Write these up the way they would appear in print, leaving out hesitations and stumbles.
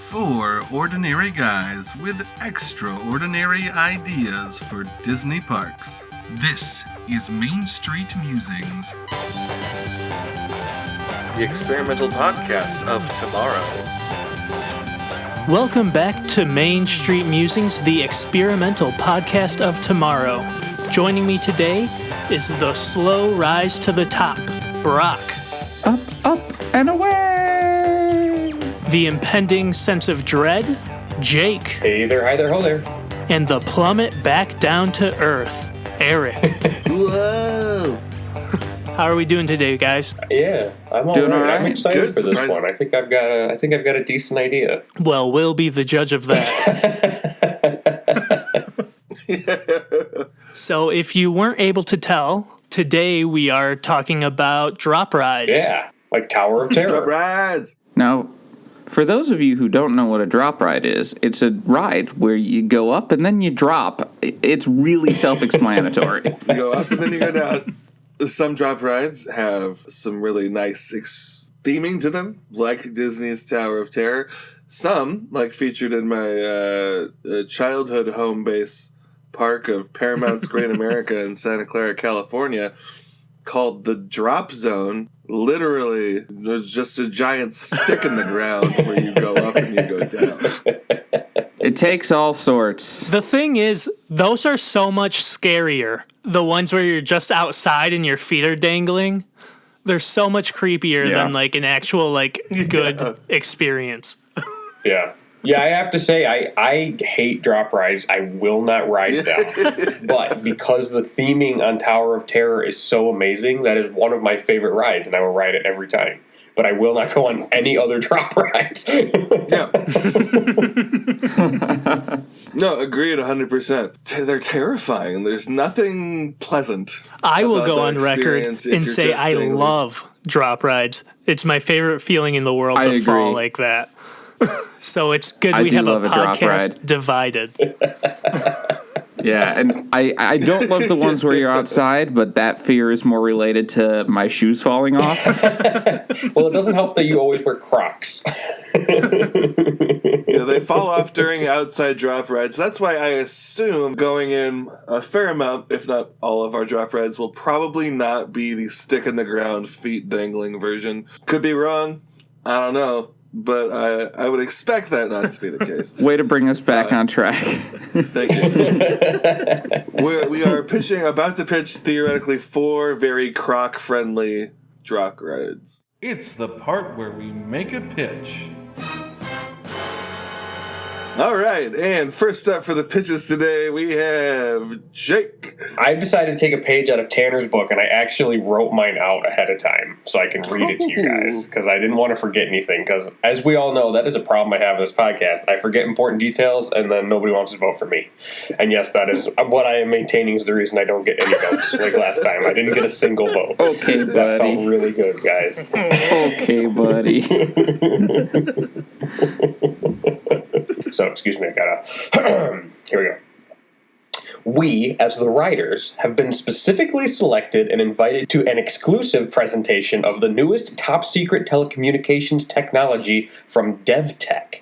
Four ordinary guys with extraordinary ideas for Disney parks. This is Main Street Musings, the experimental podcast of tomorrow. Welcome back to Main Street Musings, the experimental podcast of tomorrow. Joining me today is the slow rise to the top, Brock. Up, up, and away! The impending sense of dread, Jake. Hey there, hi there, ho there. And the plummet back down to earth, Eric. Whoa! How are we doing today, guys? Yeah, I'm all right. I'm excited for this one. I think I've got a decent idea. Well, we'll be the judge of that. So if you weren't able to tell, today we are talking about drop rides. Yeah, like Tower of Terror. Drop rides! Now, for those of you who don't know what a drop ride is, it's a ride where you go up and then you drop. It's really self-explanatory. You go up and then you go down. Some drop rides have some really nice theming to them, like Disney's Tower of Terror. Some, like featured in my childhood home base park of Paramount's Great America in Santa Clara, California, called the Drop Zone. Literally, there's just a giant stick in the ground where you go up and you go down. It takes all sorts. The thing is, those are so much scarier. The ones where you're just outside and your feet are dangling, they're so much creepier than like an actual good experience. Yeah. Yeah, I have to say, I hate drop rides. I will not ride them. But because the theming on Tower of Terror is so amazing, that is one of my favorite rides, and I will ride it every time. But I will not go on any other drop rides. Yeah. No, agreed 100%. They're terrifying. There's nothing pleasant. I will go on record and say I love drop rides. It's my favorite feeling in the world to fall like that. So it's good we have a podcast divided. Yeah, and I don't love the ones where you're outside, but that fear is more related to my shoes falling off. Well, it doesn't help that you always wear Crocs. Yeah, they fall off during outside drop rides. That's why I assume going in a fair amount, if not all of our drop rides, will probably not be the stick in the ground, feet dangling version. Could be wrong. I don't know. But I would expect that not to be the case. Way to bring us back on track. Thank you. We are about to pitch theoretically 4 very croc-friendly drop rides. It's the part where we make a pitch. All right, and first up for the pitches today, we have Jake. I decided to take a page out of Tanner's book, and I actually wrote mine out ahead of time so I can read it to you guys, because I didn't want to forget anything, because as we all know, that is a problem I have in this podcast. I forget important details, and then nobody wants to vote for me. And yes, that is what I am maintaining is the reason I don't get any votes, like last time. I didn't get a single vote. Okay, buddy. That felt really good, guys. Okay, buddy. So, excuse me, I gotta... Here we go. We, as the writers, have been specifically selected and invited to an exclusive presentation of the newest top-secret telecommunications technology from DevTech.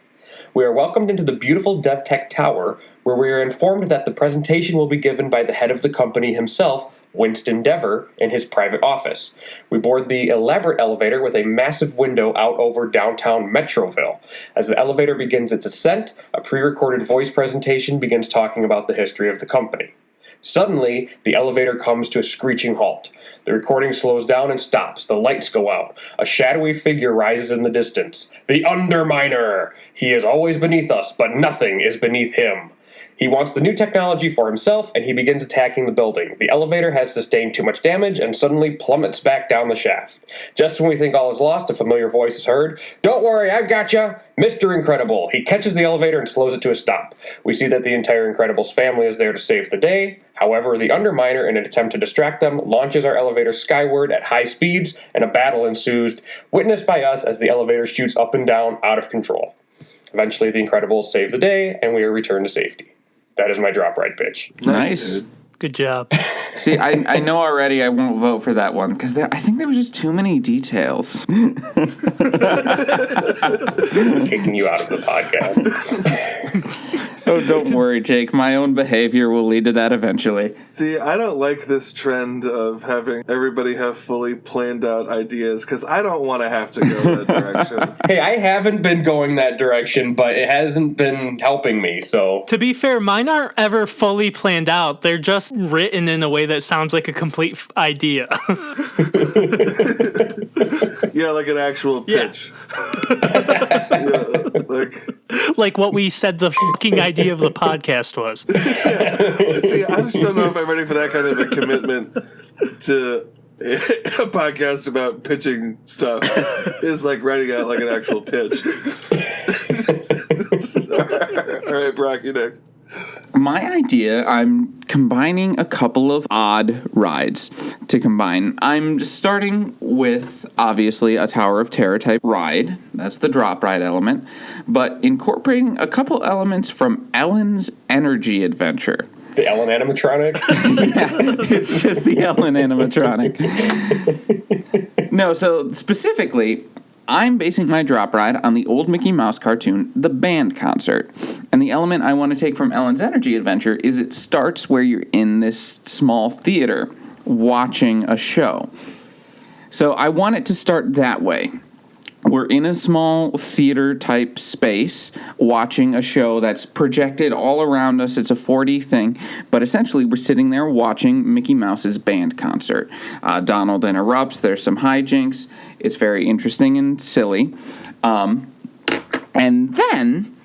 We are welcomed into the beautiful DevTech Tower, where we are informed that the presentation will be given by the head of the company himself, Winston Dever, in his private office. We board the elaborate elevator with a massive window out over downtown Metroville. As the elevator begins its ascent, a pre-recorded voice presentation begins talking about the history of the company. Suddenly, the elevator comes to a screeching halt. The recording slows down and stops. The lights go out. A shadowy figure rises in the distance. The Underminer! He is always beneath us, but nothing is beneath him. He wants the new technology for himself, and he begins attacking the building. The elevator has sustained too much damage and suddenly plummets back down the shaft. Just when we think all is lost, a familiar voice is heard. Don't worry, I've got you! Mr. Incredible! He catches the elevator and slows it to a stop. We see that the entire Incredibles family is there to save the day. However, the Underminer, in an attempt to distract them, launches our elevator skyward at high speeds, and a battle ensues, witnessed by us as the elevator shoots up and down out of control. Eventually, the Incredibles save the day, and we are returned to safety. That is my drop ride pitch. Nice. Good job. See, I know already I won't vote for that one because I think there was just too many details. Kicking you out of the podcast. Oh, don't worry, Jake. My own behavior will lead to that eventually. See, I don't like this trend of having everybody have fully planned out ideas because I don't want to have to go that direction. Hey, I haven't been going that direction, but it hasn't been helping me, so... To be fair, mine aren't ever fully planned out. They're just written in a way that sounds like a complete idea. Yeah, like an actual pitch. Like what we said the fucking idea of the podcast was. See, I just don't know if I'm ready for that kind of a commitment to a podcast about pitching stuff. Is like writing out like an actual pitch. All right, Brock, you next. My idea, I'm combining a couple of odd rides to combine. I'm starting with, obviously, a Tower of Terror type ride. That's the drop ride element. But incorporating a couple elements from Ellen's Energy Adventure. The Ellen animatronic? Yeah, it's just the Ellen animatronic. No, so specifically, I'm basing my drop ride on the old Mickey Mouse cartoon, The Band Concert. And the element I want to take from Ellen's Energy Adventure is it starts where you're in this small theater watching a show. So I want it to start that way. We're in a small theater-type space watching a show that's projected all around us. It's a 4D thing, but essentially we're sitting there watching Mickey Mouse's band concert. Donald interrupts. There's some hijinks. It's very interesting and silly. And then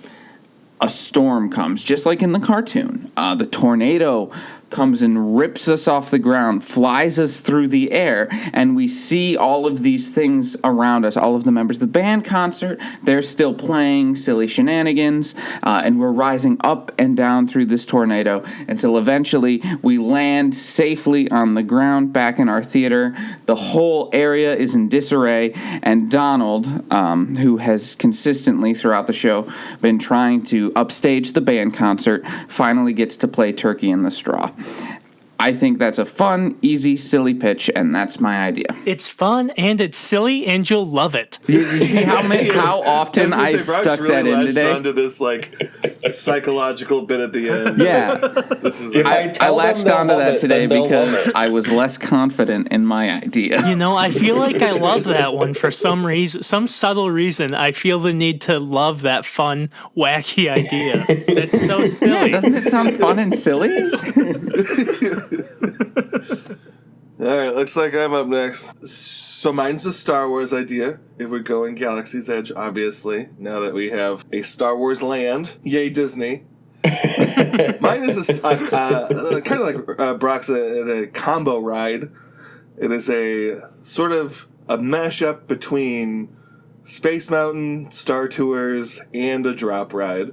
a storm comes, just like in the cartoon. The tornado comes and rips us off the ground, flies us through the air, and we see all of these things around us, all of the members of the band concert. They're still playing silly shenanigans, and we're rising up and down through this tornado until eventually we land safely on the ground back in our theater. The whole area is in disarray, and Donald, who has consistently throughout the show been trying to upstage the band concert, finally gets to play Turkey in the Straw. I think that's a fun, easy, silly pitch, and that's my idea. It's fun, and it's silly, and you'll love it. You see how often I stuck that in today? Onto this like psychological bit at the end. Yeah. This is I latched onto that today because I was less confident in my idea. You know, I feel like I love that one for some reason, some subtle reason. I feel the need to love that fun, wacky idea. That's so silly. Yeah, doesn't it sound fun and silly? All right, looks like I'm up next. So mine's a Star Wars idea. It would go in Galaxy's Edge, obviously, now that we have a Star Wars land. Yay, Disney. Mine is kind of like Brock's a combo ride. It is a sort of a mashup between Space Mountain, Star Tours, and a drop ride.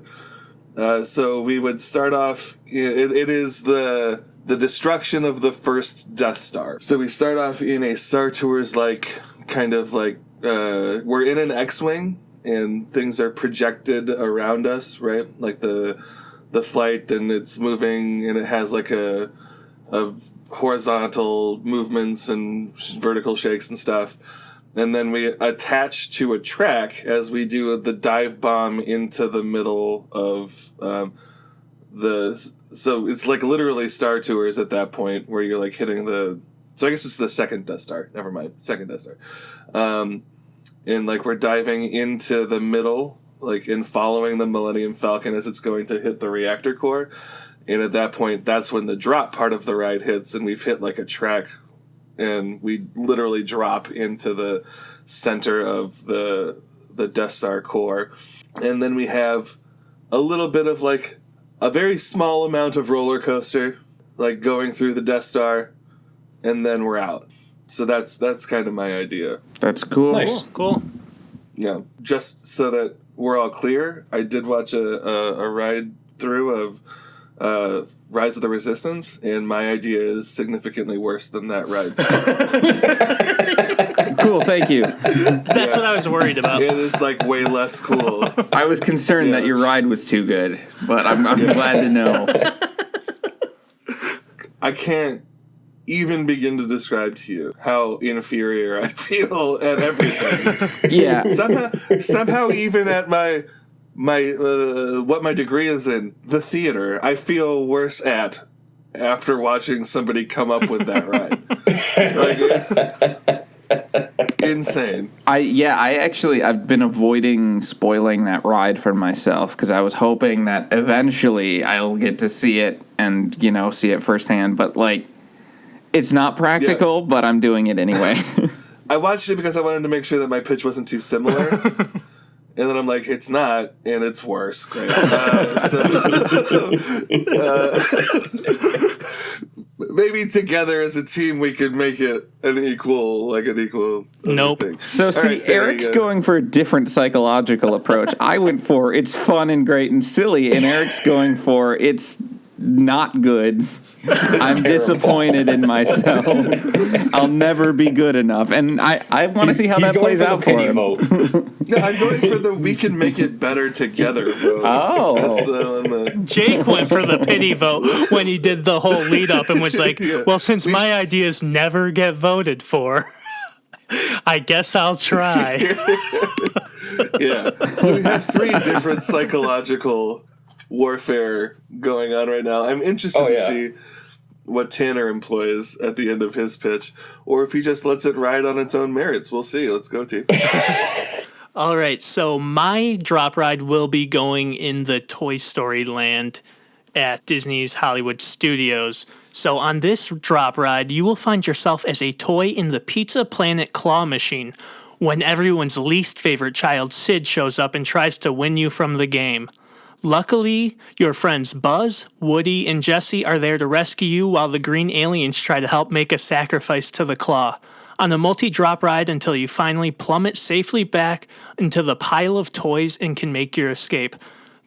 So we would start off, it is the destruction of the first Death Star. So we start off in a Star Tours kind of like we're in an X-Wing and things are projected around us, right? Like the flight, and it's moving, and it has like a horizontal movements and vertical shakes and stuff. And then we attach to a track as we do the dive bomb into the middle of so it's like literally Star Tours at that point where you're like hitting so I guess it's the second Death Star. Never mind. Second Death Star. And like we're diving into the middle, like in following the Millennium Falcon as it's going to hit the reactor core. And at that point, that's when the drop part of the ride hits, and we've hit like a track, and we literally drop into the center of the Death Star core. And then we have a little bit of like a very small amount of roller coaster, like going through the Death Star, and then we're out. So that's kind of my idea. That's cool. Nice. Cool. Yeah, just so that we're all clear, I did watch a ride through of Rise of the Resistance, and my idea is significantly worse than that ride. Cool, thank you. That's what I was worried about. It is like way less cool. I was concerned that your ride was too good, but I'm glad to know. I can't even begin to describe to you how inferior I feel at everything. Yeah. Somehow even at my what my degree is in, the theater, I feel worse at after watching somebody come up with that ride. Like, it's insane. I've been avoiding spoiling that ride for myself because I was hoping that eventually I'll get to see it and, see it firsthand. But, it's not practical, but I'm doing it anyway. I watched it because I wanted to make sure that my pitch wasn't too similar. And then I'm like, it's not, and it's worse. Great. Maybe together as a team we could make it an equal Nope. thing. So right, Eric's going for a different psychological approach. I went for it's fun and great and silly, and Eric's going for it's not good. I'm disappointed in myself. I'll never be good enough. And I want to see how that plays out for him. No, I'm going for the we can make it better together vote. Oh. That's the Jake went for the pity vote when he did the whole lead up and was like, well, since my ideas never get voted for, I guess I'll try. Yeah. So we have 3 different psychological warfare going on right now. I'm interested to see what Tanner employs at the end of his pitch, or if he just lets it ride on its own merits. We'll see. Let's go, team. All right, so my drop ride will be going in the Toy Story land at Disney's Hollywood Studios. So on this drop ride, you will find yourself as a toy in the Pizza Planet claw machine when everyone's least favorite child, Sid, shows up and tries to win you from the game. Luckily, your friends Buzz, Woody, and Jessie are there to rescue you while the green aliens try to help make a sacrifice to the claw. On a multi-drop ride until you finally plummet safely back into the pile of toys and can make your escape.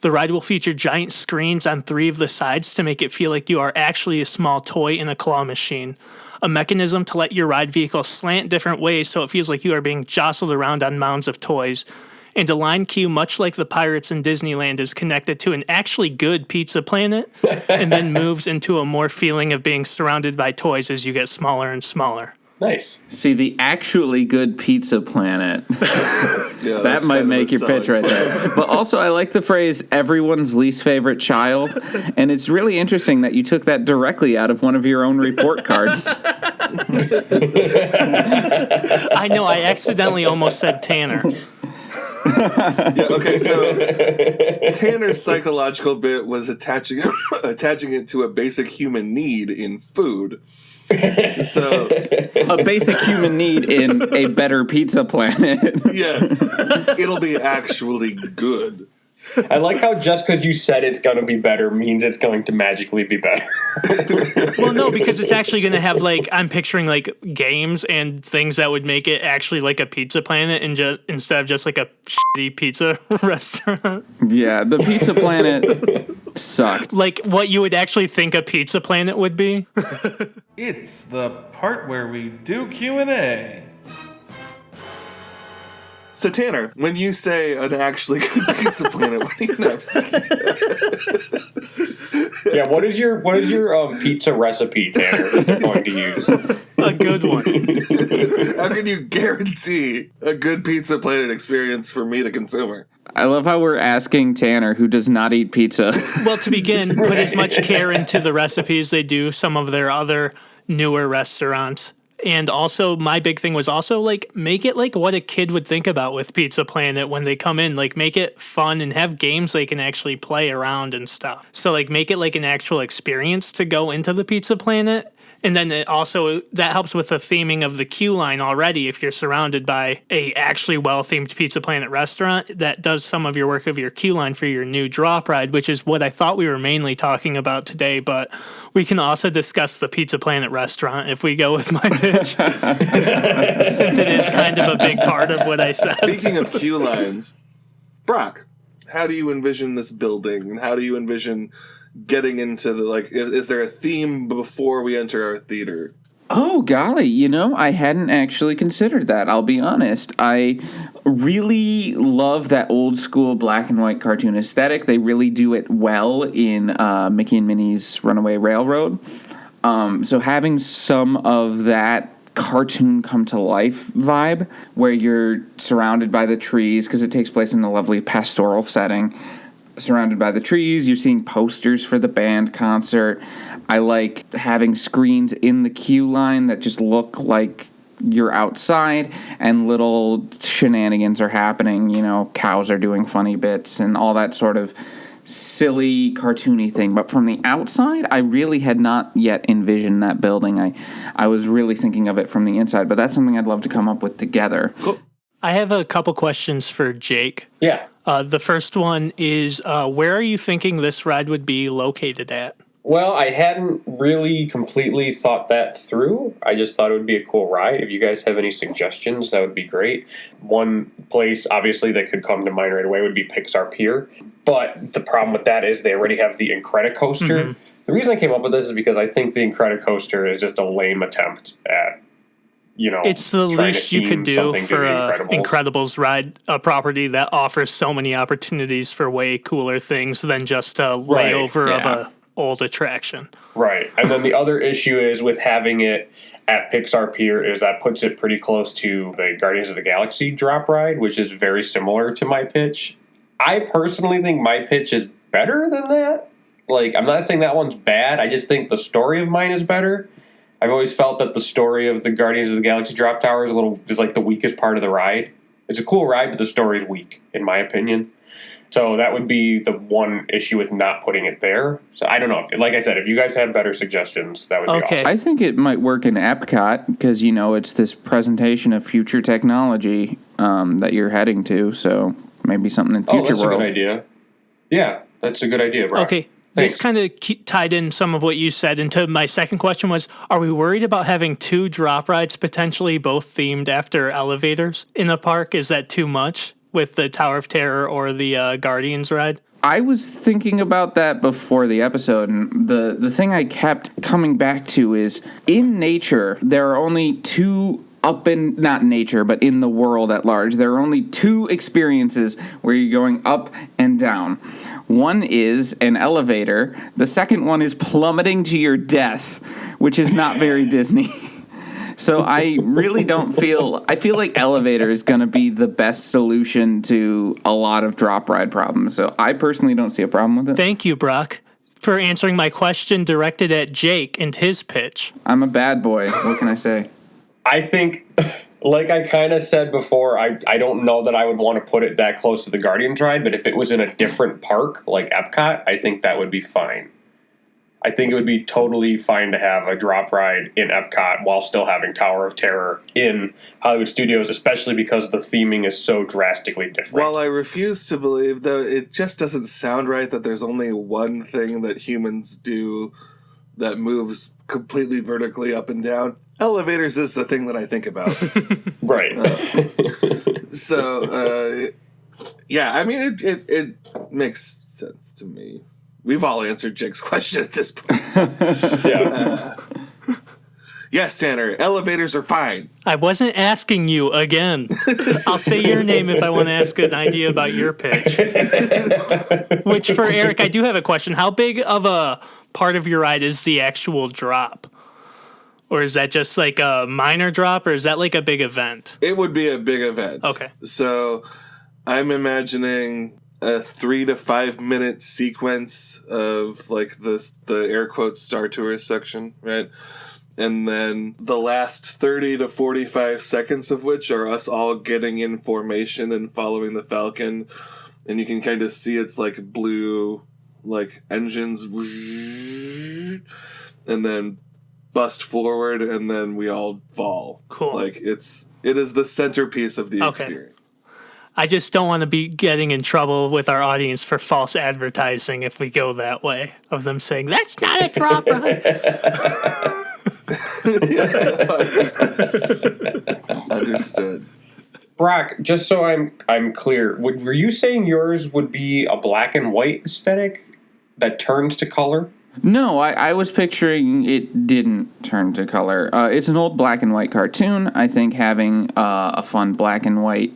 The ride will feature giant screens on 3 of the sides to make it feel like you are actually a small toy in a claw machine. A mechanism to let your ride vehicle slant different ways so it feels like you are being jostled around on mounds of toys. And a line queue, much like the Pirates in Disneyland, is connected to an actually good Pizza Planet and then moves into a more feeling of being surrounded by toys as you get smaller and smaller. Nice. See, the actually good Pizza Planet. Yeah, that might make your pitch right there. But also, I like the phrase, everyone's least favorite child. And it's really interesting that you took that directly out of one of your own report cards. I know, I accidentally almost said Tanner. Yeah, okay, so Tanner's psychological bit was attaching it to a basic human need in food. So a basic human need in a better Pizza Planet. Yeah, it'll be actually good. I like how just because you said it's going to be better means it's going to magically be better. Well, no, because it's actually going to have, I'm picturing, games and things that would make it actually like a Pizza Planet and instead of just, a shitty pizza restaurant. Yeah, the Pizza Planet sucked. Like what you would actually think a Pizza Planet would be. It's the part where we do Q&A. So Tanner, when you say an actually good Pizza Planet, what do you know? Yeah, what is your pizza recipe, Tanner, that they're going to use? A good one. How can you guarantee a good Pizza Planet experience for me, the consumer? I love how we're asking Tanner, who does not eat pizza. Well, to begin, put as much care into the recipes they do some of their other newer restaurants. And also, my big thing was also, make it what a kid would think about with Pizza Planet when they come in. Make it fun and have games they can actually play around and stuff. So, make it an actual experience to go into the Pizza Planet. And then it also, that helps with the theming of the queue line already. If you're surrounded by a actually well-themed Pizza Planet restaurant, that does some of your work of your queue line for your new drop ride, which is what I thought we were mainly talking about today. But we can also discuss the Pizza Planet restaurant if we go with my pitch, since it is kind of a big part of what I said. Speaking of queue lines, Brock, how do you envision this building, and how do you envision getting into the, is there a theme before we enter our theater? Oh, golly, I hadn't actually considered that, I'll be honest. I really love that old school black and white cartoon aesthetic. They really do it well in Mickey and Minnie's Runaway Railroad. So having some of that cartoon come to life vibe where you're surrounded by the trees, because it takes place in a lovely pastoral setting, surrounded by the trees, you're seeing posters for the band concert. I like having screens in the queue line that just look like you're outside and little shenanigans are happening. You know, cows are doing funny bits and all that sort of silly cartoony thing. But from the outside, I really had not yet envisioned that building. I was really thinking of it from the inside, but that's something I'd love to come up with together. Cool. I have a couple questions for Jake. Yeah. The first one is, where are you thinking this ride would be located at? Well, I hadn't really completely thought that through. I just thought it would be a cool ride. If you guys have any suggestions, that would be great. One place, obviously, that could come to mind right away would be Pixar Pier. But the problem with that is they already have the Incredicoaster. Mm-hmm. The reason I came up with this is because I think the Incredicoaster is just a lame attempt at, it's the least you could do for Incredibles ride, a property that offers so many opportunities for way cooler things than just a layover of a old attraction. Right. And then the other issue is with having it at Pixar Pier is that puts it pretty close to the Guardians of the Galaxy drop ride, which is very similar to my pitch. I personally think my pitch is better than that. Like, I'm not saying that one's bad. I just think the story of mine is better. I've always felt that the story of the Guardians of the Galaxy drop tower is like the weakest part of the ride. It's a cool ride, but the story is weak, in my opinion. So that would be the one issue with not putting it there. So I don't know. Like I said, if you guys have better suggestions, that would be awesome. I think it might work in Epcot because, it's this presentation of future technology that you're heading to. So maybe something in Future World. That's a good idea. Yeah, that's a good idea, Brock. Okay. Thanks. This kind of tied in some of what you said into my second question was, are we worried about having two drop rides potentially both themed after elevators in the park? Is that too much with the Tower of Terror or the Guardians ride? I was thinking about that before the episode, and the thing I kept coming back to is, in nature, there are only two not nature, but in the world at large, there are only two experiences where you're going up and down. One is an elevator. The second one is plummeting to your death, which is not very Disney. So I really I feel like elevator is going to be the best solution to a lot of drop ride problems. So I personally don't see a problem with it. Thank you, Brock, for answering my question directed at Jake and his pitch. I'm a bad boy. What can I say? I think, like I kind of said before, I don't know that I would want to put it that close to the Guardians ride, but if it was in a different park, like Epcot, I think that would be fine. I think it would be totally fine to have a drop ride in Epcot while still having Tower of Terror in Hollywood Studios, especially because the theming is so drastically different. While I refuse to believe, though, it just doesn't sound right that there's only one thing that humans do that moves completely vertically up and down. Elevators is the thing that I think about. Right. Yeah, I mean, it makes sense to me. We've all answered Jake's question at this point. So. Yeah. Yes, Tanner, elevators are fine. I wasn't asking you again. I'll say your name if I want to ask an idea about your pitch. Which, for Eric, I do have a question. How big of a part of your ride is the actual drop? Or is that just like a minor drop, or is that like a big event? It would be a big event. Okay. So I'm imagining a 3 to 5 minute sequence of like the air quotes Star Tours section, right? And then the last 30 to 45 seconds of which are us all getting in formation and following the Falcon. And you can kind of see its like blue like engines and then bust forward and then we all fall. Cool. Like it is the centerpiece of the experience. I just don't want to be getting in trouble with our audience for false advertising if we go that way, of them saying, that's not a drop ride. Understood. Brock, just so I'm clear, were you saying yours would be a black and white aesthetic that turns to color? No, I was picturing it didn't turn to color. It's an old black and white cartoon. I think having a fun black and white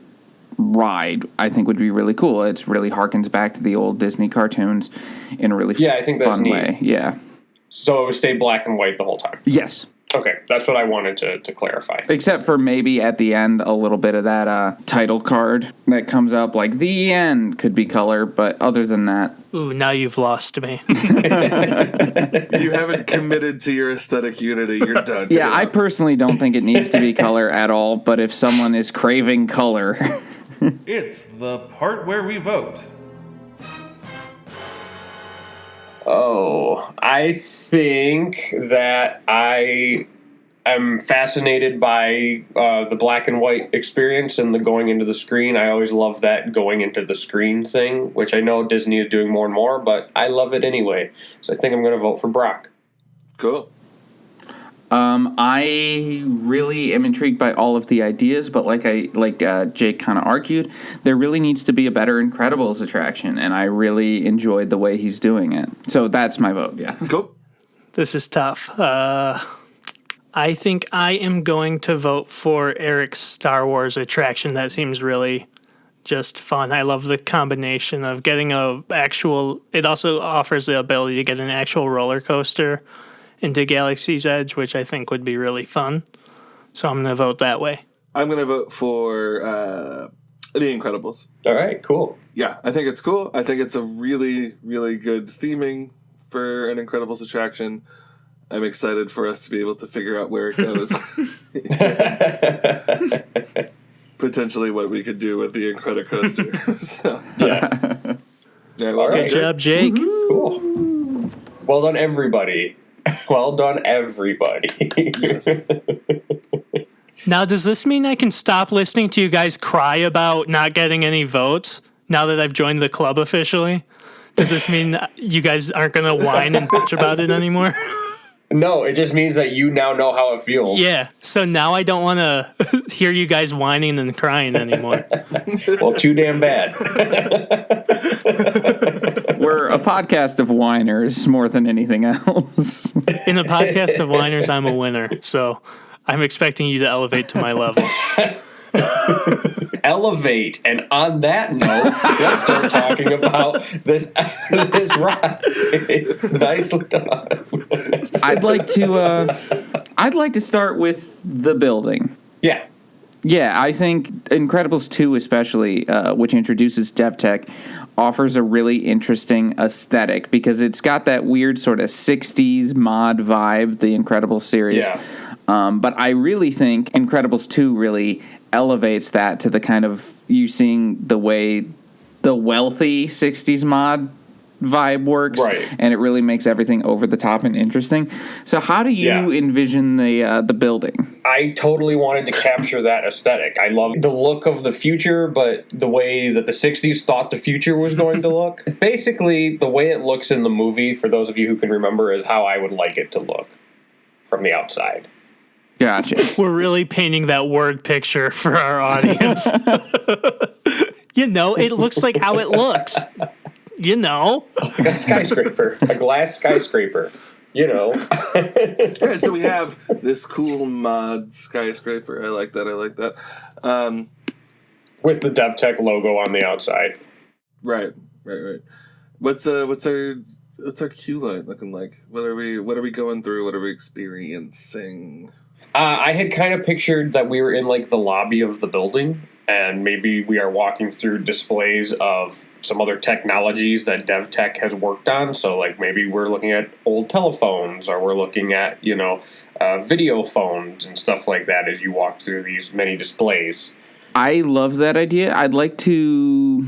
ride, I think, would be really cool. It really harkens back to the old Disney cartoons in a really I think that's fun neat. way. Yeah. So it would stay black and white the whole time. Yes. Okay, that's what I wanted to clarify. Except for maybe at the end, a little bit of that title card that comes up, like the end could be color, but other than that. Ooh, now you've lost me. You haven't committed to your aesthetic unity. You're done. Yeah, I personally don't think it needs to be color at all, but if someone is craving color. It's the part where we vote. Oh, I think that I am fascinated by the black and white experience and the going into the screen. I always love that going into the screen thing, which I know Disney is doing more and more, but I love it anyway. So I think I'm going to vote for Brock. Cool. I really am intrigued by all of the ideas, but like Jake kind of argued, there really needs to be a better Incredibles attraction, and I really enjoyed the way he's doing it. So that's my vote, yeah. Cool. This is tough. I think I am going to vote for Eric's Star Wars attraction. That seems really just fun. I love the combination of getting it also offers the ability to get an actual roller coaster into Galaxy's Edge, which I think would be really fun. So I'm going to vote that way. I'm going to vote for The Incredibles. All right, cool. Yeah, I think it's cool. I think it's a really, really good theming for an Incredibles attraction. I'm excited for us to be able to figure out where it goes. Potentially what we could do with the Incredicoaster. So. Yeah. Well, Good job, Jake. Cool. Well done, everybody. Well done, everybody. Yes. Now, does this mean I can stop listening to you guys cry about not getting any votes now that I've joined the club officially? Does this mean you guys aren't going to whine and bitch about it anymore? No, it just means that you now know how it feels. Yeah, so now I don't want to hear you guys whining and crying anymore. Well, too damn bad. We're a podcast of whiners more than anything else. In a podcast of whiners, I'm a winner, so I'm expecting you to elevate to my level. Elevate, and on that note, let's start talking about this ride. Nicely done. I'd like to start with the building. Yeah. Yeah, I think Incredibles 2 especially, which introduces DevTech, offers a really interesting aesthetic because it's got that weird sort of 60s mod vibe, the Incredibles series. Yeah. But I really think Incredibles 2 really elevates that to the kind of you seeing the way the wealthy 60s mod vibe works, right. And it really makes everything over the top and interesting. So how do you envision the building? I totally wanted to capture that aesthetic. I love the look of the future, but the way that the 60s thought the future was going to look. Basically, the way it looks in the movie, for those of you who can remember, is how I would like it to look from the outside. Gotcha. We're really painting that word picture for our audience. It looks like how it looks. Like a skyscraper, a glass skyscraper. All right, so we have this cool mod skyscraper. I like that. With the DevTech logo on the outside. Right. What's our queue line looking like? What are we going through? What are we experiencing? I had kind of pictured that we were in like the lobby of the building, and maybe we are walking through displays of some other technologies that DevTech has worked on. So like maybe we're looking at old telephones, or we're looking at, video phones and stuff like that as you walk through these many displays. I love that idea. I'd like to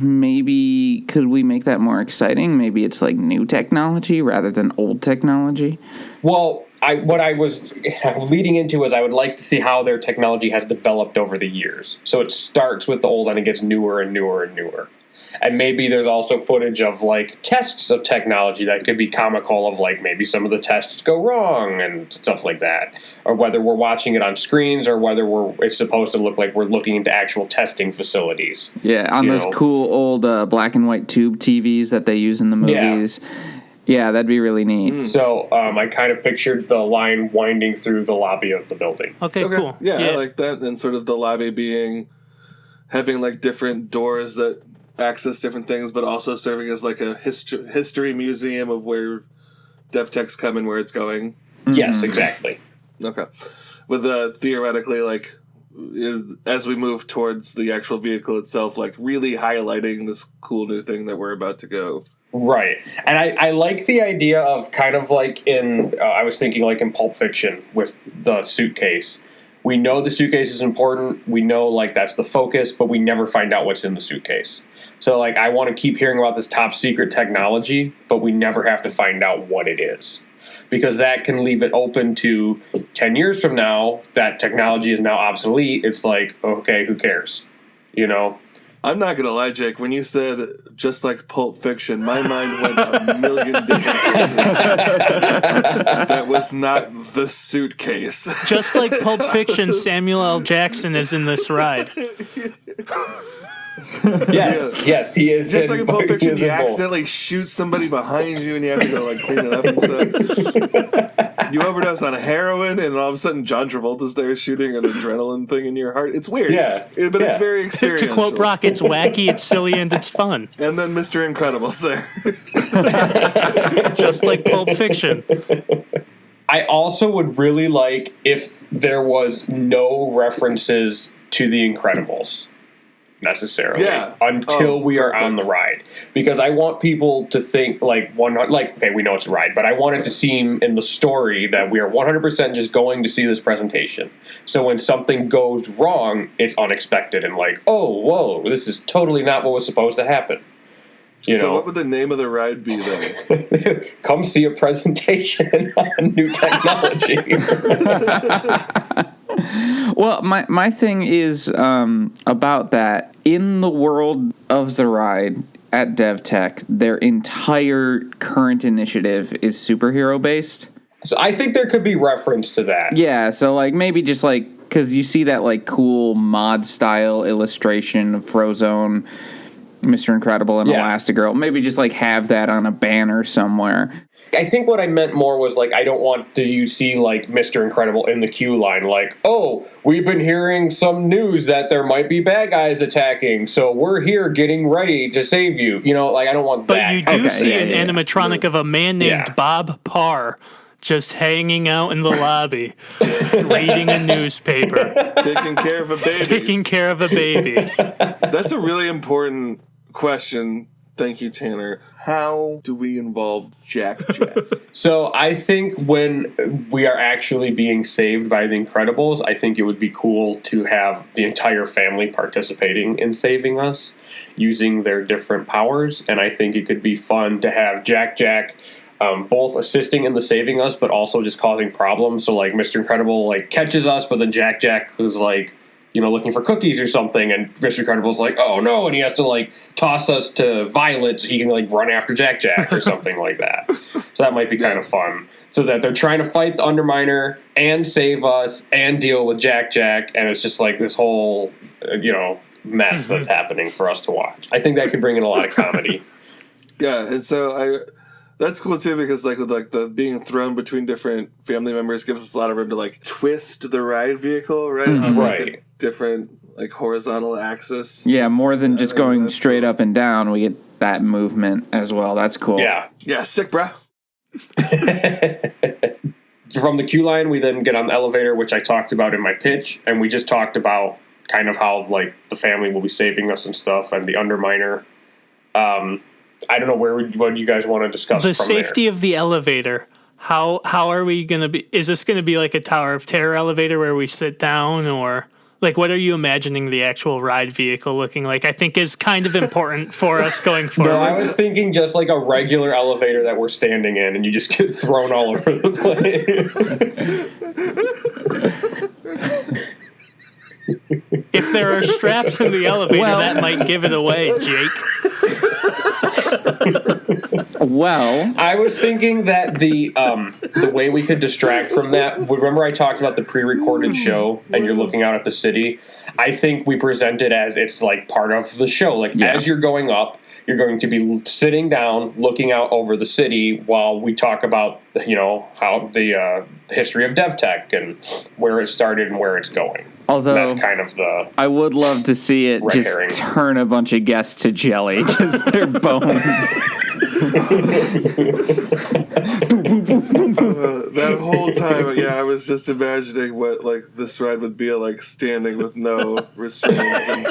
could we make that more exciting? Maybe it's like new technology rather than old technology. Well, what I was leading into is I would like to see how their technology has developed over the years. So it starts with the old and it gets newer and newer and newer. And maybe there's also footage of like tests of technology that could be comical, of like maybe some of the tests go wrong and stuff like that. Or whether we're watching it on screens, or whether it's supposed to look like we're looking into actual testing facilities. Yeah, on those cool old black and white tube TVs that they use in the movies. Yeah, that'd be really neat. So I kind of pictured the line winding through the lobby of the building. Okay, cool. Yeah, I like that. And sort of the lobby having like different doors that access different things, but also serving as like a history museum of where DevTech's coming where it's going. Yes, exactly. Okay. With theoretically, like, as we move towards the actual vehicle itself, like, really highlighting this cool new thing that we're about to go. Right. And I like the idea of kind of like in, I was thinking like in Pulp Fiction with the suitcase. We know the suitcase is important. We know like that's the focus, but we never find out what's in the suitcase. So like I want to keep hearing about this top secret technology, but we never have to find out what it is. Because that can leave it open to 10 years from now, that technology is now obsolete. It's like, okay, who cares? You know? I'm not going to lie, Jake. When you said just like Pulp Fiction, my mind went a million different places. That was not the suitcase. Just like Pulp Fiction, Samuel L. Jackson is in this ride. Yes, he is. Just like in Pulp Fiction, you accidentally shoot somebody behind you and you have to go like clean it up and stuff. You overdose on heroin and all of a sudden John Travolta's there shooting an adrenaline thing in your heart. It's weird. But it's very experiential. To quote Brock, it's wacky, it's silly, and it's fun. And then Mr. Incredible's there. Just like Pulp Fiction. I also would really like if there was no references to The Incredibles. Necessarily until we are on the ride, because I want people to think like okay, we know it's a ride, but I want it to seem in the story that we are 100% just going to see this presentation. So when something goes wrong, it's unexpected and like, oh, whoa, this is totally not what was supposed to happen. You know? What would the name of the ride be then? Come see a presentation on new technology. Well, my thing is about that. In the world of the ride at DevTech, their entire current initiative is superhero based. So I think there could be reference to that. Yeah, so like maybe just like, because you see that like cool mod style illustration of Frozone, Mr. Incredible, and Elastigirl. Maybe just like have that on a banner somewhere. I think what I meant more was like I don't want to see like Mr. Incredible in the queue line like, oh, we've been hearing some news that there might be bad guys attacking, so we're here getting ready to save you. You know, like I don't want that. But you do see an animatronic of a man named Bob Parr just hanging out in the lobby, reading a newspaper. Taking care of a baby. Taking care of a baby. That's a really important question. Thank you, Tanner. How do we involve Jack? So I think when we are actually being saved by the Incredibles, I think it would be cool to have the entire family participating in saving us using their different powers. And I think it could be fun to have Jack both assisting in the saving us, but also just causing problems. So like Mr. Incredible like catches us, but then Jack who's like, you know, looking for cookies or something, and Mr. Incredible's like, oh no, and he has to like toss us to Violet so he can like run after Jack or something like that. So that might be kind of fun. So that they're trying to fight the Underminer and save us and deal with Jack, and it's just like this whole, mess that's happening for us to watch. I think that could bring in a lot of comedy. Yeah, and so that's cool too, because like with like the being thrown between different family members gives us a lot of room to like twist the ride vehicle, right? Mm-hmm. Right. Different like horizontal axis. Yeah, more than just going straight up and down, we get that movement as well. That's cool. Yeah. Yeah, sick, bro. So from the queue line, we then get on the elevator, which I talked about in my pitch, and we just talked about kind of how like the family will be saving us and stuff, and the Underminer. I don't know what you guys want to discuss. The safety of the elevator. How are we going to be? Is this going to be like a Tower of Terror elevator where we sit down, or like what are you imagining the actual ride vehicle looking like? I think is kind of important for us going forward. No, I was thinking just like a regular elevator that we're standing in, and you just get thrown all over the place. If there are straps in the elevator, that might give it away, Jake. Well, I was thinking that the way we could distract from that. Remember, I talked about the pre-recorded show, and you're looking out at the city. I think we present it as it's like part of the show. Like as you're going up, you're going to be sitting down, looking out over the city while we talk about how the history of DevTech and where it started and where it's going. Although that's kind of I would love to see it just herring. Turn a bunch of guests to jelly, just their bones. That whole time, I was just imagining what like this ride would be like, standing with no restraints and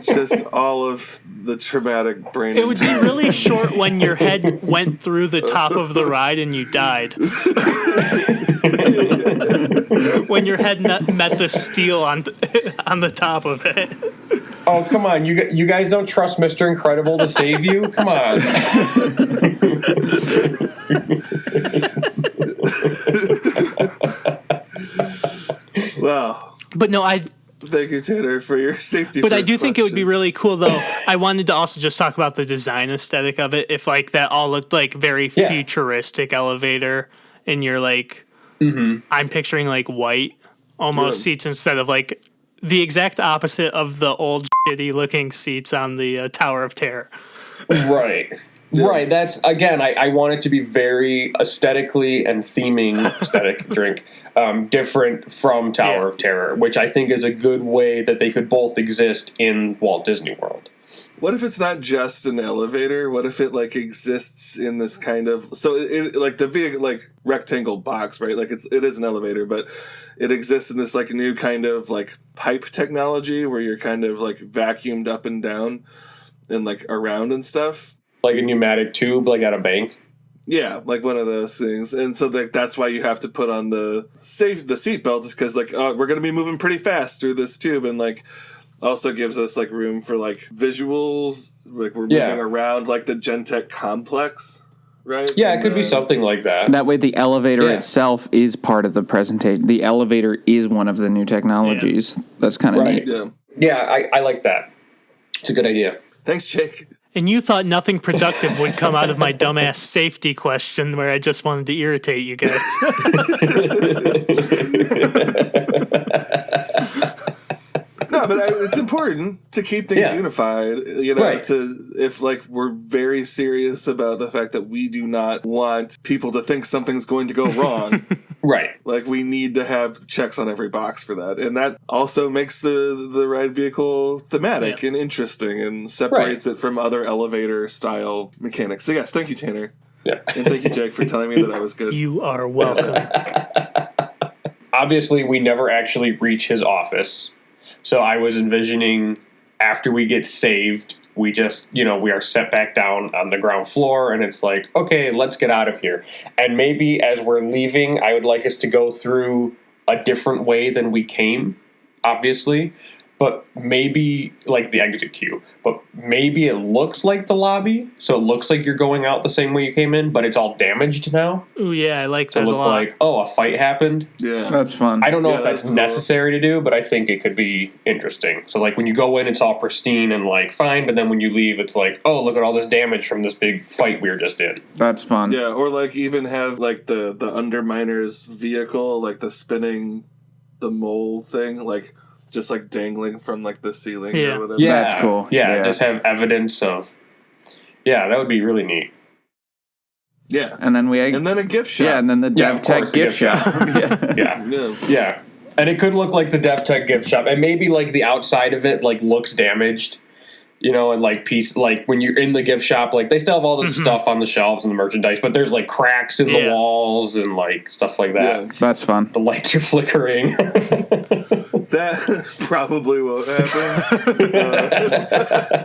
just all of the traumatic brain. It would be really short when your head went through the top of the ride and you died. When your head met the steel on the top of it. Oh, come on. You guys don't trust Mr. Incredible to save you? Come on. Wow. But no, Thank you, Tanner, for your safety. But I do think it would be really cool, though. I wanted to also just talk about the design aesthetic of it. If like that all looked like very futuristic elevator, and you're like, I'm picturing like white almost seats instead of like the exact opposite of the old shitty looking seats on the Tower of Terror. Right. Yeah. Right. That's, again, I want it to be very aesthetically and theming different from Tower of Terror, which I think is a good way that they could both exist in Walt Disney World. What if it's not just an elevator? What if it like exists in this kind of, so it like the vehicle, like rectangle box, right? Like it is an elevator, but it exists in this like new kind of like pipe technology where you're kind of like vacuumed up and down and like around and stuff. Like a pneumatic tube, like at a bank? Yeah, like one of those things. And so that's why you have to put on the seatbelt, is because like, we're going to be moving pretty fast through this tube, and like also gives us like room for like visuals, like we're moving around like the Gentech complex, right? Yeah, it could be something like that. That way the elevator itself is part of the presentation. The elevator is one of the new technologies. Yeah. That's kind of neat. Yeah, I like that. It's a good idea. Thanks, Jake. And you thought nothing productive would come out of my dumbass safety question where I just wanted to irritate you guys. No, but it's important to keep things unified, you know, if like we're very serious about the fact that we do not want people to think something's going to go wrong. Right. Like we need to have checks on every box for that. And that also makes the ride vehicle thematic and interesting and separates it from other elevator style mechanics. So yes, thank you, Tanner. Yeah. And thank you, Jake, for telling me that I was good. You are welcome. Obviously, we never actually reach his office. So I was envisioning after we get saved, we just, we are set back down on the ground floor, and it's like, okay, let's get out of here. And maybe as we're leaving, I would like us to go through a different way than we came, obviously. But maybe, like the exit queue, but maybe it looks like the lobby, so it looks like you're going out the same way you came in, but it's all damaged now. Ooh, yeah, I like that a lot. So it looks like, a fight happened. Yeah. That's fun. I don't know if that's necessary to do, but I think it could be interesting. So, like, when you go in, it's all pristine and, like, fine, but then when you leave, it's like, oh, look at all this damage from this big fight we were just in. That's fun. Yeah, or, like, even have, like, the Underminer's vehicle, like, the spinning, the mole thing, like, just like dangling from like the ceiling or whatever. Yeah, that's cool. Yeah, just have evidence of. Yeah, that would be really neat. Yeah, and then a gift shop. Yeah, and then the DevTech gift shop. Yeah, and it could look like the DevTech gift shop, and maybe like the outside of it like looks damaged. And like like when you're in the gift shop, like they still have all this stuff on the shelves and the merchandise, but there's like cracks in the walls and like stuff like that. Yeah. That's fun. The lights are flickering. That probably won't happen,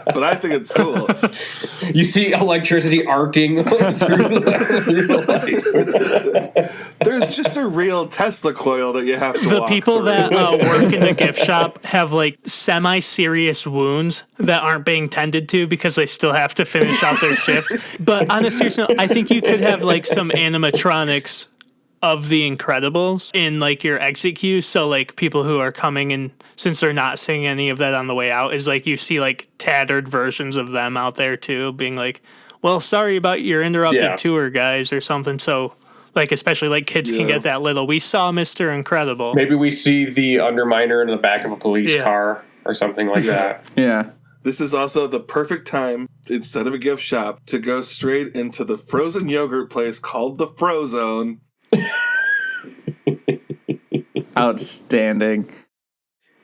but I think it's cool. You see electricity arcing through the lights. There's just a real Tesla coil that you have to The walk people through. that work in the gift shop have like semi-serious wounds that aren't being tended to because they still have to finish out their shift. But on a serious note, I think you could have like some animatronics of the Incredibles in like your exit queue. So like people who are coming in, since they're not seeing any of that on the way out, is like you see like tattered versions of them out there too, being like, well, sorry about your interrupted tour, guys, or something. So like, especially like kids can get that little, we saw Mr. Incredible. Maybe we see the Underminer in the back of a police car or something like that. Yeah. This is also the perfect time, instead of a gift shop, to go straight into the frozen yogurt place called the Frozone. Outstanding.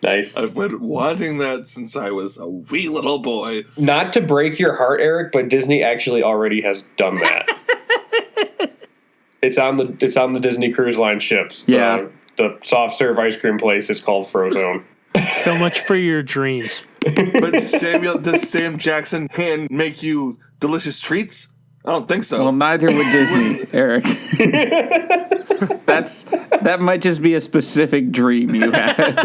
Nice. I've been wanting that since I was a wee little boy. Not to break your heart, Eric, but Disney actually already has done that. It's on the Disney Cruise Line ships. Yeah. The soft serve ice cream place is called Frozone. So much for your dreams. But does Sam Jackson hand make you delicious treats? I don't think so. Well, neither would Disney, Eric. That might just be a specific dream you had.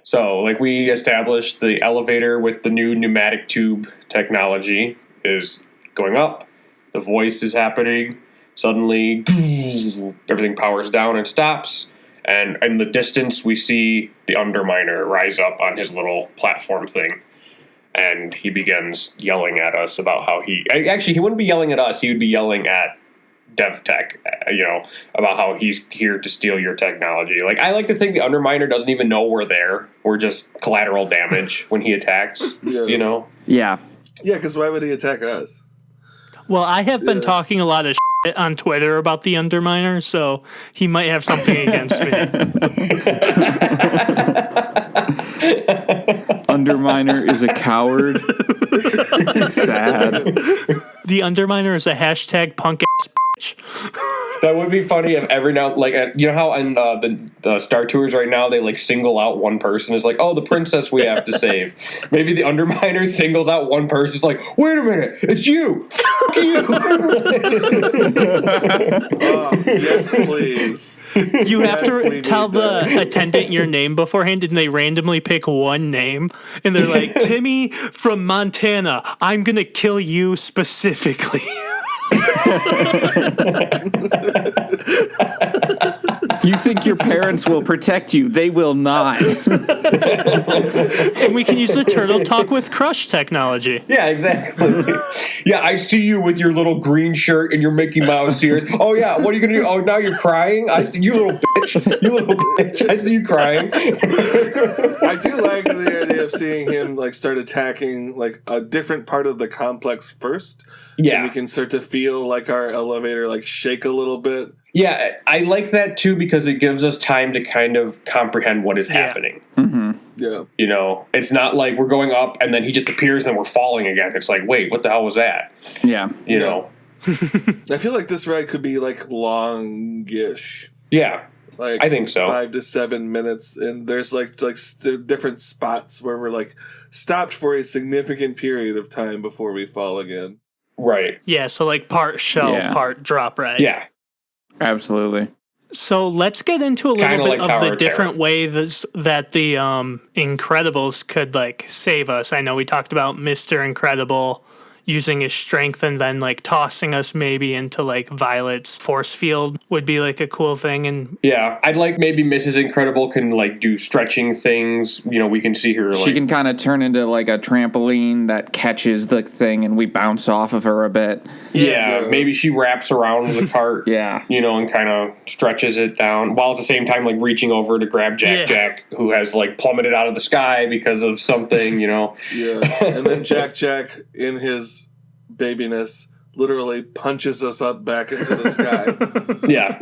So, like we established, the elevator with the new pneumatic tube technology is going up. The voice is happening. Suddenly, everything powers down and stops. And in the distance, we see the Underminer rise up on his little platform thing. And he begins yelling at us about how he wouldn't be yelling at us. He would be yelling at DevTech, about how he's here to steal your technology. Like, I like to think the Underminer doesn't even know we're there. We're just collateral damage when he attacks, Yeah. Yeah, because why would he attack us? Well, I have been talking a lot of shit on Twitter about the Underminer, so he might have something against me. Underminer is a coward. Sad. The Underminer is a hashtag punk ass bitch. That would be funny if every now, like, how in the Star Tours right now they like single out one person. It's like, oh, the princess we have to save. Maybe the Underminer singles out one person. It's like, wait a minute, it's you. Fuck you. Yes, please. You have to tell the attendant your name beforehand, and they randomly pick one name, and they're like, Timmy from Montana, I'm gonna kill you specifically. You think your parents will protect you? They will not. And we can use the turtle talk with crush technology. Yeah, exactly. Yeah, I see you with your little green shirt and your Mickey Mouse ears. Oh yeah, what are you gonna do? Oh, now you're crying? I see you, little bitch. You little bitch. I see you crying. I do like the idea of seeing him like start attacking like a different part of the complex first. Yeah, and we can start to feel like our elevator like shake a little bit. Yeah, I like that too because it gives us time to kind of comprehend what is happening. Mm-hmm. Yeah. It's not like we're going up and then he just appears and then we're falling again. It's like, wait, what the hell was that? Yeah. You know. I feel like this ride could be like longish. Yeah. Like I think so. 5 to 7 minutes, and there's like different spots where we're like stopped for a significant period of time before we fall again. Right. Yeah, so like part show, part drop, right? Yeah. Absolutely. So let's get into a little bit like of the Tower different Terror. ways that the Incredibles could like save us. I know we talked about Mr. Incredible using his strength and then like tossing us maybe into like Violet's force field would be like a cool thing. And yeah, I'd like maybe Mrs. Incredible can like do stretching things. We can see her. She can kind of turn into like a trampoline that catches the thing and we bounce off of her a bit. Yeah, maybe she wraps around the cart. Yeah. And kind of stretches it down while at the same time like reaching over to grab Jack, who has like plummeted out of the sky because of something, Yeah, and then Jack in his babiness literally punches us up back into the sky. Yeah.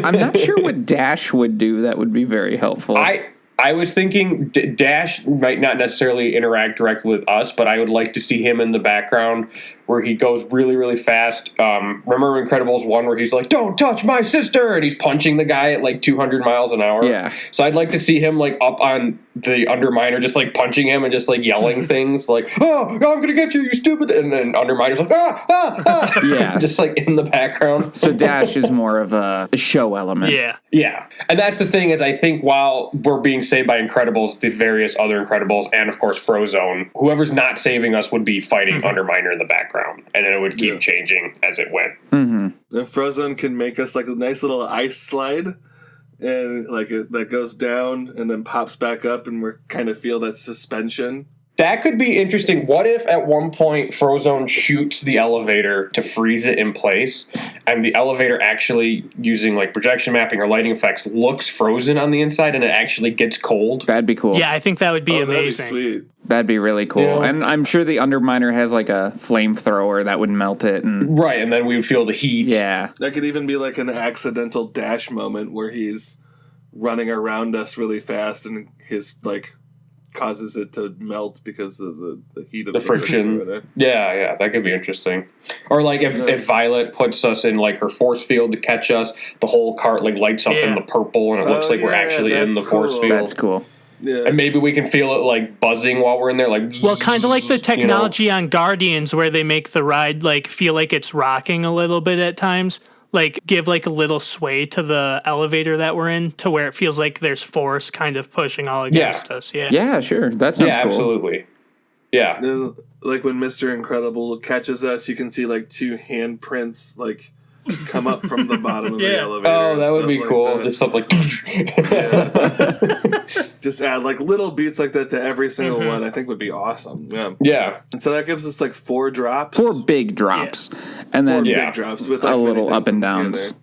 I'm not sure what Dash would do that would be very helpful. I was thinking Dash might not necessarily interact directly with us, but I would like to see him in the background where he goes really, really fast. Remember Incredibles 1 where he's like, don't touch my sister! And he's punching the guy at like 200 miles an hour. Yeah. So I'd like to see him like up on the Underminer just like punching him and just like yelling things like, oh, I'm going to get you, you stupid! And then Underminer's like, ah! Yeah. Just like in the background. So Dash is more of a show element. yeah. Yeah. And that's the thing is I think while we're being saved by Incredibles, the various other Incredibles, and of course Frozone, whoever's not saving us would be fighting Underminer in the background. And then it would keep changing as it went. Mm-hmm. And Frozone can make us like a nice little ice slide, and like that goes down and then pops back up, and we're kind of feel that suspension. That could be interesting. What if at one point Frozone shoots the elevator to freeze it in place, and the elevator actually, using like projection mapping or lighting effects, looks frozen on the inside and it actually gets cold? That'd be cool. Yeah, I think that would be amazing. That'd be sweet. That'd be really cool. Yeah. And I'm sure the Underminer has like a flamethrower that would melt it. And Right, and then we would feel the heat. yeah. That could even be like an accidental dash moment where he's running around us really fast and his like causes it to melt because of the heat of the friction. Yeah, that could be interesting. Or like if Violet puts us in like her force field to catch us, the whole cart like lights up in the purple and it looks like we're actually in the force field. That's cool. Yeah. And maybe we can feel it like buzzing while we're in there, like kind of like the technology on Guardians, where they make the ride like feel like it's rocking a little bit at times. Like give like a little sway to the elevator that we're in, to where it feels like there's force kind of pushing all against us. Yeah, sure. That sounds cool. Absolutely. Yeah. Like when Mr. Incredible catches us, you can see like 2 handprints like come up from the bottom of the elevator. Oh, that would be cool. Just something like just add like little beats like that to every single one. I think would be awesome. Yeah. And so that gives us like 4 drops. 4 big drops. And then 4 big drops with like a little up and downs.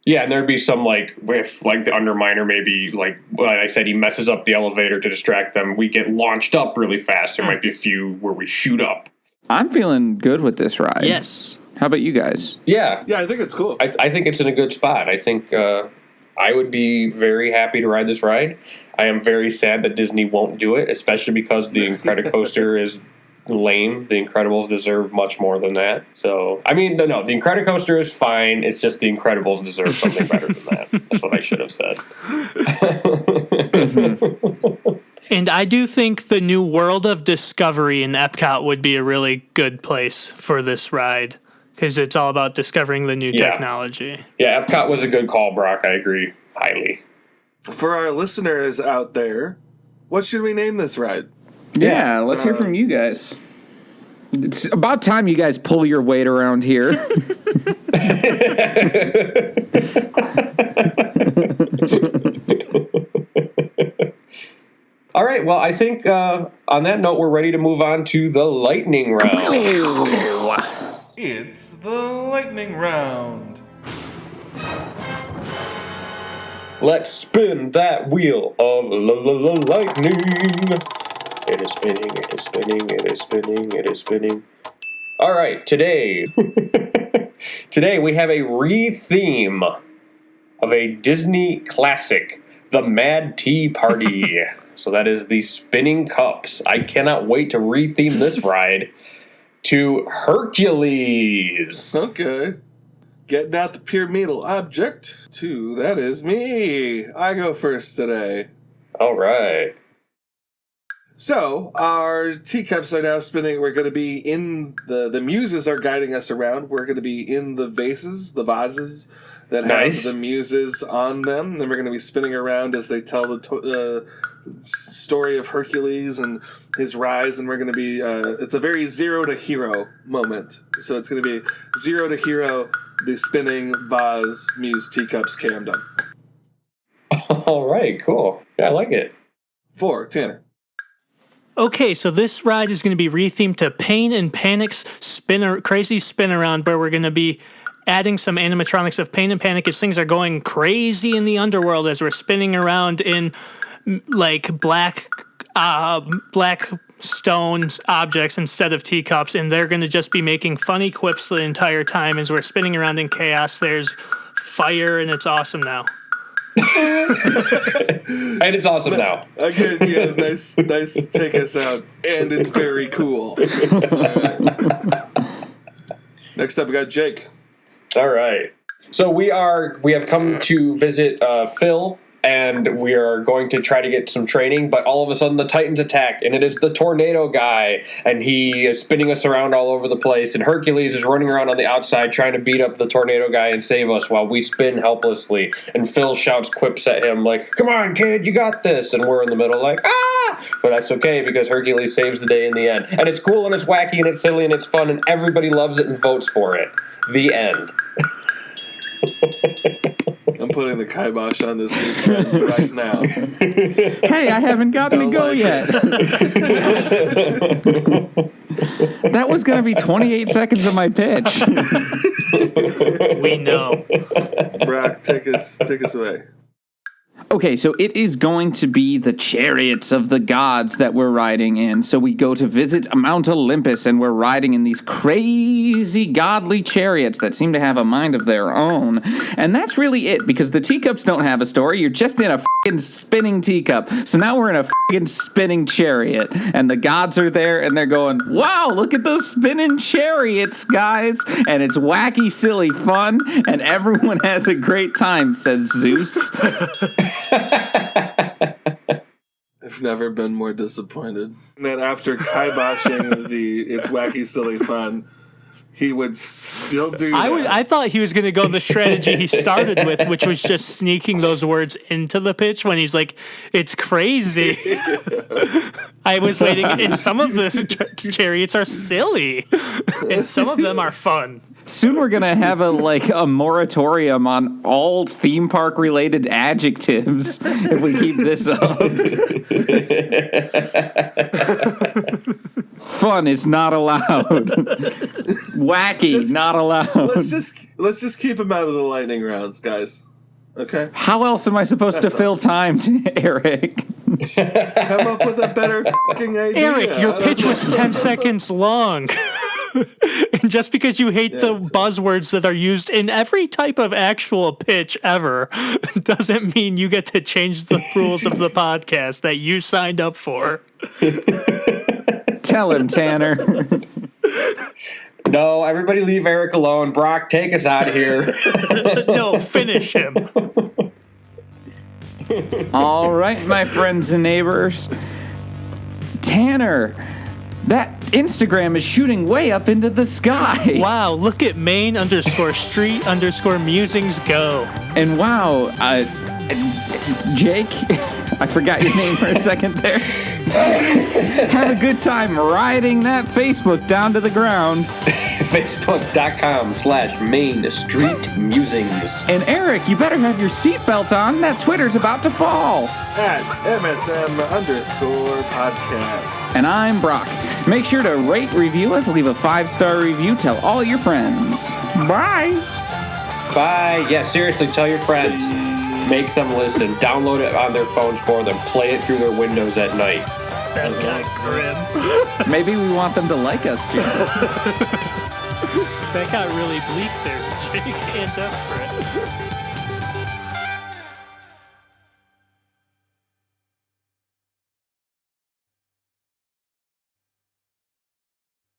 Yeah, and there'd be some like with like the Underminer, maybe like I said, he messes up the elevator to distract them. We get launched up really fast. There might be a few where we shoot up. I'm feeling good with this ride. Yes. How about you guys? Yeah, I think it's cool. I think it's in a good spot. I think I would be very happy to ride this ride. I am very sad that Disney won't do it, especially because the Incredicoaster is lame. The Incredibles deserve much more than that. So, I mean, no, the Incredicoaster is fine. It's just the Incredibles deserve something better than that. That's what I should have said. And I do think the new World of Discovery in Epcot would be a really good place for this ride, because it's all about discovering the new technology. Yeah, Epcot was a good call, Brock. I agree highly. For our listeners out there, what should we name this ride? Yeah, let's hear from you guys. It's about time you guys pull your weight around here. All right, well, I think on that note, we're ready to move on to the lightning round. It's the lightning round. Let's spin that wheel of lightning. It is spinning, it is spinning, it is spinning, it is spinning. All right, today we have a re-theme of a Disney classic, The Mad Tea Party. So that is the spinning cups. I cannot wait to re-theme this ride to Hercules. Okay. Getting out the pyramidal object to that is me. I go first today. All right. So, our teacups are now spinning. We're going to be in the Muses are guiding us around. We're going to be in the vases that have the Muses on them. Then we're going to be spinning around as they tell the story of Hercules and his rise. And we're going to be, it's a very zero to hero moment. So it's going to be zero to hero, the spinning vase Muse teacups camdom. All right, cool. Yeah, I like it. 4, Tanner. Okay, so this ride is going to be rethemed to Pain and Panic's crazy spin around, where we're going to be adding some animatronics of Pain and Panic as things are going crazy in the underworld as we're spinning around in like black stone objects instead of teacups, and they're going to just be making funny quips the entire time as we're spinning around in chaos. There's fire, and it's awesome now. And it's awesome now. Again, yeah, nice take us out. And it's very cool. Next up, we got Jake. All right. So we have come to visit Phil, and we are going to try to get some training, but all of a sudden the Titans attack, and it is the tornado guy, and he is spinning us around all over the place, and Hercules is running around on the outside trying to beat up the tornado guy and save us while we spin helplessly, and Phil shouts quips at him like, "Come on, kid, you got this," and we're in the middle like, "Ah!" But that's okay, because Hercules saves the day in the end. And it's cool, and it's wacky, and it's silly, and it's fun, and everybody loves it and votes for it. The end. I'm putting the kibosh on this new trend right now. Hey, I haven't gotten to go yet. That was going to be 28 seconds of my pitch. We know. Brock, take us away. Okay, so it is going to be the chariots of the gods that we're riding in. So we go to visit Mount Olympus, and we're riding in these crazy godly chariots that seem to have a mind of their own. And that's really it, because the teacups don't have a story. You're just in a fucking spinning teacup. So now we're in a fucking spinning chariot, and the gods are there, and they're going, wow, look at those spinning chariots, guys. And it's wacky, silly fun, and everyone has a great time, says Zeus. I've never been more disappointed. And then after kiboshing It's Wacky Silly Fun, he would still do that. I thought he was going to go the strategy he started with, which was just sneaking those words into the pitch when he's like, it's crazy. I was waiting, and some of the chariots are silly, and some of them are fun. Soon we're going to have a moratorium on all theme park related adjectives if we keep this up. Fun is not allowed. Wacky, not allowed. Let's just keep him out of the lightning rounds, guys. Okay? How else am I supposed to fill time, Eric? Come up with a better fucking idea. Eric, your pitch was 10 seconds long. And just because you hate the buzzwords that are used in every type of actual pitch ever doesn't mean you get to change the rules of the podcast that you signed up for. Tell him, Tanner. No, everybody leave Eric alone. Brock, take us out of here. No, finish him. All right, my friends and neighbors. Tanner, that Instagram is shooting way up into the sky. Wow, look at main_street_musings go. And wow, Jake, I forgot your name for a second there. Had a good time riding that Facebook down to the ground. Facebook.com/main_street_musings. And Eric, you better have your seatbelt on. That Twitter's about to fall. At MSM_podcast. And I'm Brock. Make sure to rate, review us, leave a 5-star review, tell all your friends. Bye. Bye. Yeah, seriously, tell your friends. Make them listen. Download it on their phones for them. Play it through their windows at night. That got grim. Maybe we want them to like us, Jake. That got really bleak there, Jake, and desperate.